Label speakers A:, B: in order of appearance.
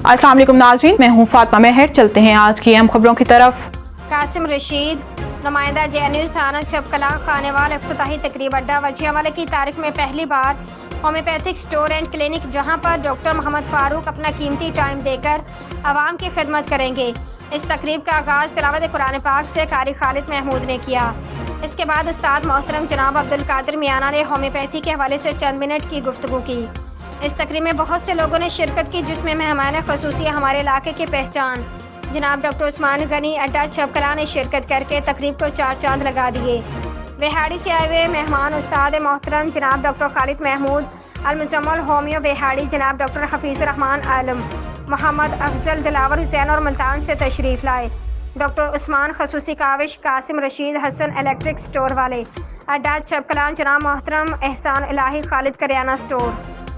A: अस्सलाम वालेकुम नाज़रीन, मैं हूँ फातिमा मेहर। चलते हैं आज की अहम खबरों की तरफ।
B: कासिम रशीद, नुमाइंदा JNU थाना चपकला खानेवाल इफ्तिताही तकरीब अड्डा वजियावाला की तारीख में पहली बार होम्योपैथिक स्टोर एंड क्लिनिक, जहां पर डॉक्टर मोहम्मद फारूक अपना कीमती टाइम देकर आवाम की खिदमत करेंगे। इस तकरीब का आगाज़ तिलावत कुरान पाक से कारी खालिद महमूद ने किया। इसके बाद उस्ताद मोहतरम जनाब अब्दुल कादिर मियाना ने होम्योपैथी के हवाले से चंद मिनट की गुफ्तगू की। इस तकरीब में बहुत से लोगों ने शिरकत की, जिसमें मेहमान ख़ुसूसी हमारे इलाके की पहचान जनाब डॉक्टर उस्मान गनी अड्डा चपकला ने शिरकत करके तकरीब को चार चांद लगा दिए। बेहाड़ी से आए हुए मेहमान उस्ताद मोहतरम जनाब डॉक्टर खालिद महमूद अलमुजम्मल होमियो बेहाड़ी, जनाब डॉक्टर हफीज़ुर रहमान आलम, मोहम्मद अफजल, दिलावर हुसैन और मुल्तान से तशरीफ़ लाए। डॉक्टर उस्मान खसूसी काविश, कासिम रशीद, हसन इलेक्ट्रिक स्टोर वाले अड्डा चपकला, जनाब मोहतरम एहसान इलाही खालिद करियाना स्टोर।